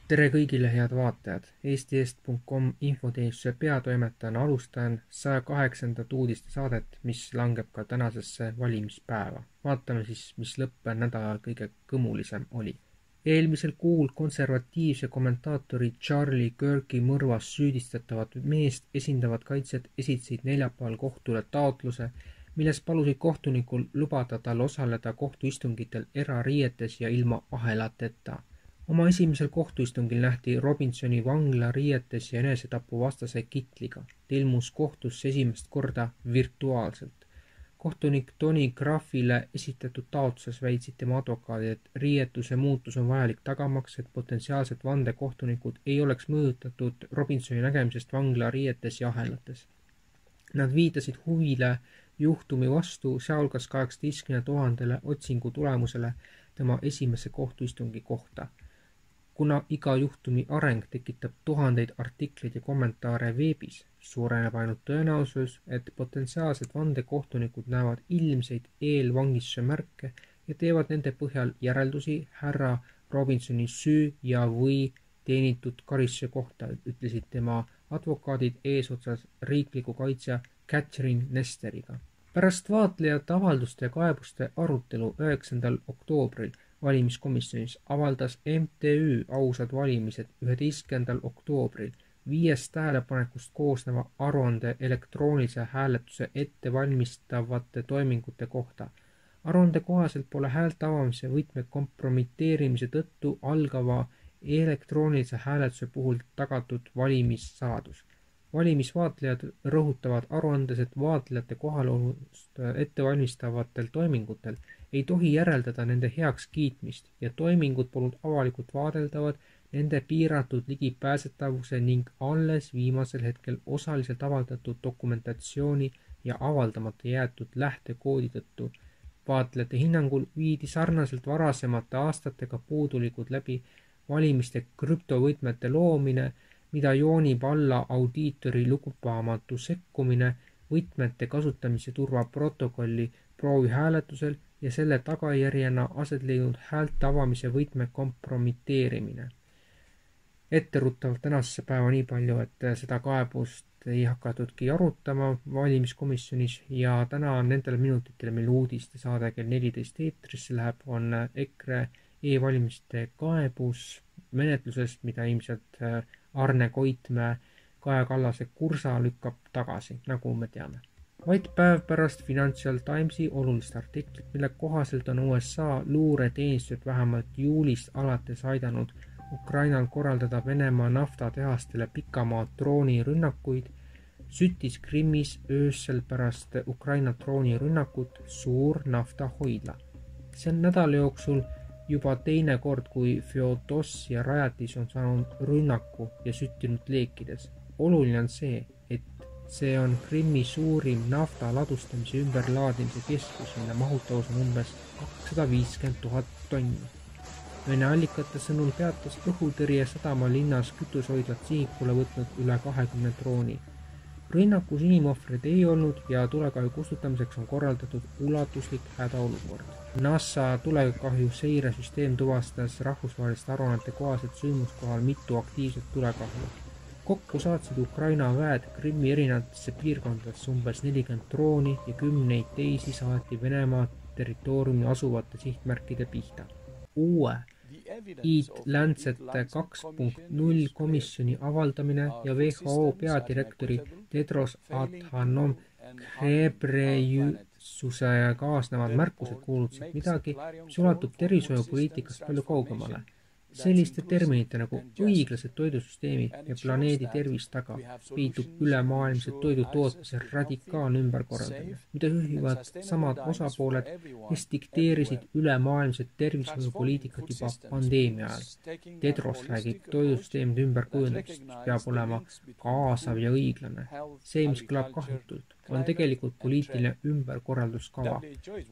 Tere kõigile head vaatajad! Eesti.com infoteenistuse peatoimetajana alustan 108. uudiste saadet, mis langeb ka tänasesse valimispäeva. Vaatame siis, mis lõppenädalal kõige kõmulisem oli. Eelmisel kuul konservatiivse kommentaatori Charlie Kirki mõrvas süüdistatavat meest esindavad kaitsjad esitasid neljapäeval kohtule taotluse, milles palusid kohtunikul lubada tal osaleda kohtuistungitel erariietes ja ilma ahelateta. Oma esimesel kohtuistungil nähti Robinsoni vangla riietes ja enesetapu vastase kitliga. Ta ilmus kohtusse esimest korda virtuaalselt. Kohtunik Tony Graffile esitatud taotluses väitsid tema advokaadid, et riietuse muutus on vajalik tagamaks, et potentsiaalsed vandekohtunikud ei oleks mõjutatud Robinsoni nägemisest vangla riietes ja ahelates. Nad viitasid huvile juhtumi vastu, sealhulgas 18 000 otsingu tulemusele tema esimese kohtuistungi kohta. Kuna iga juhtumi areng tekitab tuhandeid artikleid ja kommentaare veebis, suureneb ainult tõenäosus, et potentsiaalsed vandekohtunikud näevad ilmseid eelvangistuse märke ja teevad nende põhjal järeldusi härra Robinsoni süü ja või teenitud karistuse kohta, ütlesid tema advokaadid eesotsas riikliku kaitsja Catherine Nesteriga. Pärast vaatlejate avalduste ja kaebuste arutelu 9. oktoobril valimiskomisjonis avaldas MTÜ Ausad valimised 11. oktoobril 5 tähelepanekust koosneva aruande elektroonilise hääletuse ettevalmistavate toimingute kohta. Aruande kohaselt pole häälte avamise võtme kompromiteerimise tõttu algava elektroonilise hääletuse puhul tagatud valimissaladus. Valimisvaatlejad rõhutavad aruandes, et vaatlejate kohalolust ettevalmistavatel toimingutel ei tohi järeldada nende heaks kiitmist ja toimingud polnud avalikult vaadeldavad nende piiratud ligipääsetavuse ning alles viimasel hetkel osaliselt avaldatud dokumentatsiooni ja avaldamata jäetud lähtekoodi tõttu. Vaatlejate hinnangul viidi sarnaselt varasemate aastatega puudulikud läbi valimiste krüptovõtmete loomine, mida joonib alla audiitori lugupamatu sekkumine võtmete kasutamise turvaprotokolli proovihääletusel ja selle tagajärjena aset leidnud häälte avamise võtme kompromiteerimine. Etteruttavalt tänasesse päeva nii palju, et seda kaebust ei hakatudki arutama valimiskomisjonis ja täna on nendel minutitel meil uudiste saade kell 14 eetrisse läheb, on EKRE e-valimiste kaebus menetlusest, mida ilmselt Arne Koitmäe Kaja Kallase kursa lükkab tagasi, nagu me teame. Vaid päev pärast Financial Timesi olulist artiklit, mille kohaselt on USA luureteenistused vähemalt juulist alates aidanud Ukrainal korraldada Venemaa naftatehastele pikamaa droonirünnakuid, süttis Krimmis öösel pärast Ukraina droonirünnakut suur naftahoidla. See on nädala jooksul juba teine kord, kui Feodossia rajatis on saanud rünnaku ja süttinud leekides. Oluline on see, et see on Krimmi suurim nafta ladustamise ümberlaadimise keskus, mille mahutavus on umbes 250 000 tonni. Vene allikate sõnul peatas õhutõrje sadama linnas kütusehoidlat sihikule võtnud üle 20 drooni. Rünnakus inimohvreid ei olnud ja tulekahju kustutamiseks on korraldatud ulatuslik hädaolukord. NASA tulekahju seiresüsteem tuvastas rahvusvaheliste aruannete kohaselt sündmuskohal mitu aktiivset tulekahju. Kokku saatsid Ukraina väed Krimmi erinevatesse piirkondadesse umbes 40 drooni ja 10 teisi saati Venemaa territooriumi asuvate sihtmärkide pihta. Uue Lancet 2.0 komisjoni avaldamine ja WHO peadirektori Tedros Adhanom Ghebreyesususe kaasnevad märkused kuulutasid midagi, mis ulatub tervishoiupoliitikast palju kaugemale. Selliste terminite nagu õiglased toidusüsteemid ja planeedi tervis taga peitub ülemaailmse toidu tootmise radikaalne ümberkorraldamine, mida juhivad samad osapooled, kes dikteerisid ülemaailmset tervishoiupoliitikat juba pandeemia ajal. Tedros räägib toidusüsteemide ümberkujundamisest, mis peab olema kaasav ja õiglane. See, mis kõlab kahjutult, on tegelikult poliitiline ümberkorralduskava.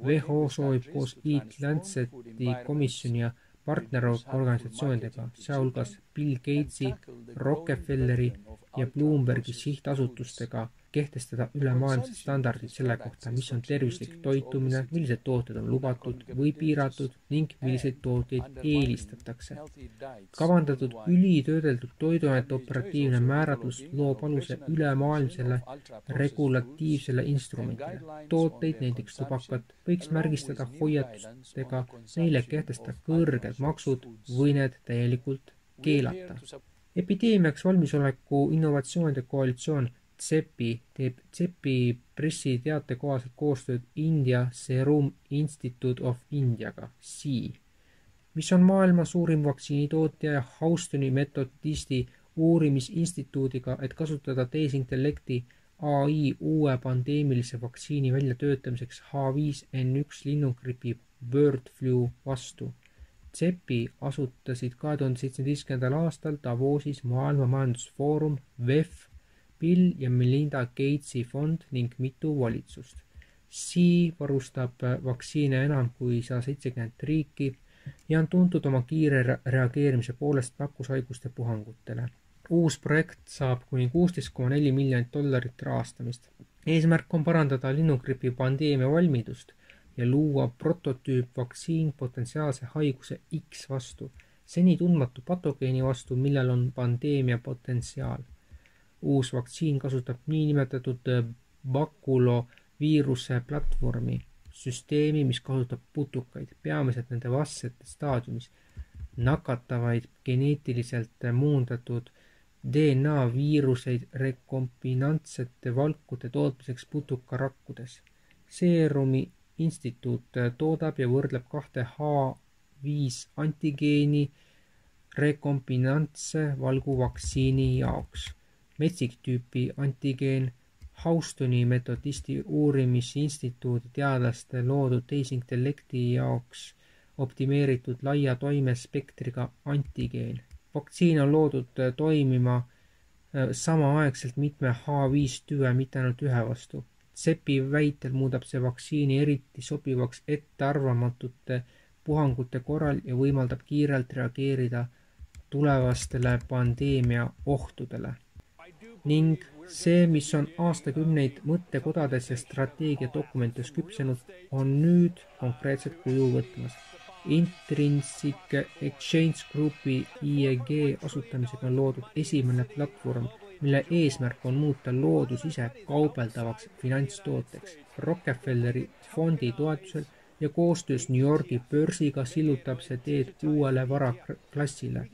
WHO soovib koos Lanceti komisjoni ja partnerorganisatsioonidega, sealhulgas Bill Gatesi, Rockefelleri ja Bloombergi sihtasutustega kehtestada ülemaailmsed standardid selle kohta, mis on tervislik toitumine, millised tooted on lubatud või piiratud ning milliseid tooteid eelistatakse. Kavandatud ülitöödeldud toiduainete operatiivne määratlus loob aluse ülemaailmsele regulatiivsele instrumendile. Tooteid, näiteks tubakat, võiks märgistada hoiatustega, neile kehtestada kõrged maksud või need täielikult keelata. Epideemiaks valmisoleku innovatsioonide koalitsioon CEPI teeb CEPI pressiteate kohaselt koostööd India Serum Institute of Indiaga, mis on maailma suurim vaktsiinitootja ja Houstoni metodisti uurimisinstituudiga, et kasutada tehisintellekti AI uue pandeemilise vaktsiini väljatöötamiseks H5N1 linnugripi bird flu vastu. CEPI asutasid 2017. aastal Davosis Maailma Majandusfoorum, WEF, Bill ja Melinda Gatesi fond ning mitu valitsust. Varustab vaktsiine enam kui 170 riiki ja on tuntud oma kiire reageerimise poolest nakkushaiguste puhangutele. Uus projekt saab kuni $16,4 miljonit rahastamist. Eesmärk on parandada linnugripi pandeemia valmidust ja luua prototüüpvaktsiin potentsiaalse haiguse X vastu, seni tundmatu patogeeni vastu, millel on pandeemia potentsiaal. Uus vaktsiin kasutab niinimetatud bakuloviiruse platvormi, süsteemi, mis kasutab putukaid, peamiselt nende vastsete staadiumis, nakatavaid geneetiliselt muundatud DNA viiruseid rekombinantsete valkude tootmiseks putukarakkudes. Seerumi instituut toodab ja võrdleb 2 H5 antigeeni rekombinantse valguvaktsiini jaoks. Metsiktüüpi antigeen, Houstoni metodisti uurimisinstituudi teadlaste loodud tehisintellekti jaoks optimeeritud laia toimespektriga antigeen. Vaktsiin on loodud toimima samaaegselt mitme H5 tüve, mitte ainult ühe vastu. CEPI väitel muudab see vaktsiini eriti sobivaks ettearvamatute puhangute korral ja võimaldab kiirelt reageerida tulevastele pandeemia ohtudele. Ning see, mis on aastakümneid mõttekodades ja strateegiadokumentides küpsenud, on nüüd konkreetselt kuju võtmas. Intrinsic Exchange Groupi IEG asutamisega on loodud esimene platvorm, mille eesmärk on muuta loodus ise kaubeldavaks finantstooteks. Rockefelleri fondi toetusel ja koostöös New Yorgi börsiga sillutab see teed uuele varaklassile,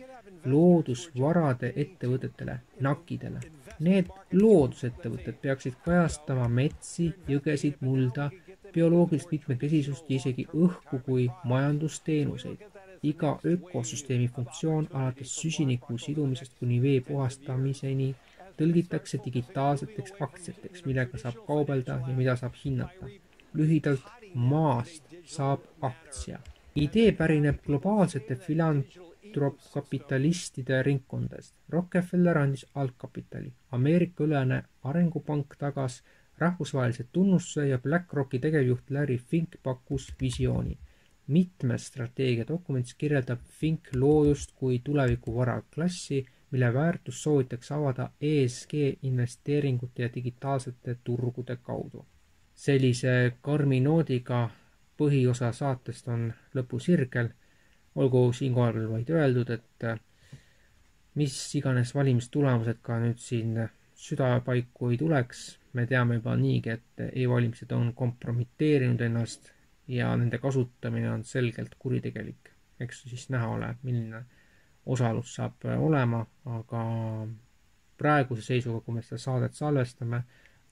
loodusvarade ettevõtetele, nakidele. Need loodusettevõtted peaksid kajastama metsi, jõgesid, mulda, bioloogilist mitmekesisust ja isegi õhku kui majandusteenuseid. Iga ökosüsteemi funktsioon alates süsiniku sidumisest kuni vee puhastamiseni tõlgitakse digitaalseteks aktsiateks, millega saab kaubelda ja mida saab hinnata. Lühidalt, maast saab aktsia. Idee pärineb globaalsete filantroopkapitalistide ringkondadest. Rockefeller andis algkapitali. Ameerika-ülene arengupank tagas rahvusvahelise tunnustuse ja BlackRocki tegevjuht Larry Fink pakkus visiooni. Mitmes strateegiadokumendis kirjeldab Fink loodust kui tuleviku varaklassi, mille väärtus soovitakse avada ESG investeeringute ja digitaalsete turgude kaudu. Sellise karmi noodiga põhiosa saatest on lõpusirgel. Olgu siinkohal vaid öeldud, et mis iganes valimistulemused ka nüüd siin südapaiku ei tuleks, me teame juba niigi, et e-valimised on kompromiteerinud ennast ja nende kasutamine on selgelt kuritegelik. Eks siis näha ole, milline osalus saab olema, aga praeguse seisuga, kui me seda saadet salvestame,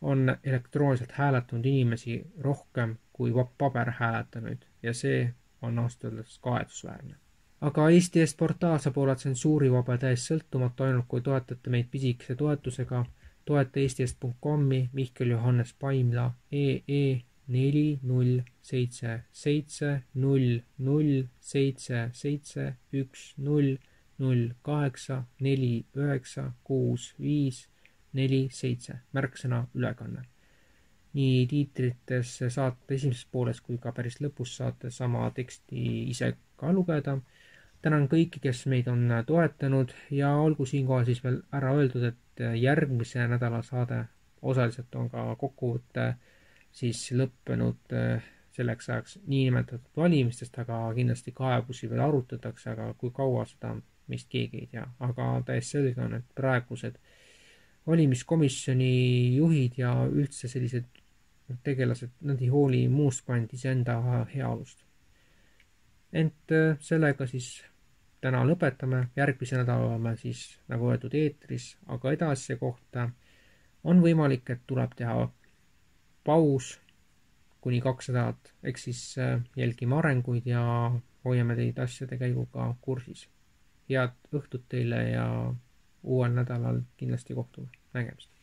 on elektrooniliselt hääletanud inimesi rohkem kui paberhääletanuid ja see on ausalt öeldes kahetsusväärne. Aga Eesti Eest portaal saab olla tsensuurivaba ja täiesti sõltumatu ainult kui toetate meid pisikese toetusega. Toeta eestiest.com-i Mihkel Johannes Paimla EE 4077 0077 1008 49 65 47 märksõna ülekanne. Nii tiitrites saate esimeses pooles kui ka päris lõpus saate sama teksti ise ka lugeda. Tänan kõiki, kes meid on toetanud ja olgu siinkohal siis veel ära öeldud, et järgmise nädala saade osaliselt on ka kokkuvõte siis lõppenud selleks ajaks niinimetatud valimistest, aga kindlasti kaebusi veel arutatakse, aga kui kaua seda meist keegi ei tea. Aga täiesti selge on, et praegused valimiskomisjoni juhid ja üldse sellised tegelased, nad ei hooli muust kui ainult iseenda heaolust. Ent sellega siis täna lõpetame, järgmise nädala oleme siis nagu öeldud eetris, aga edasise kohta on võimalik, et tuleb teha paus kuni 2 nädalat, eks siis jälgime arenguid ja hoiame teid asjade käiguga kursis. Head õhtut teile ja uuel nädalal kindlasti kohtume. Nägemist!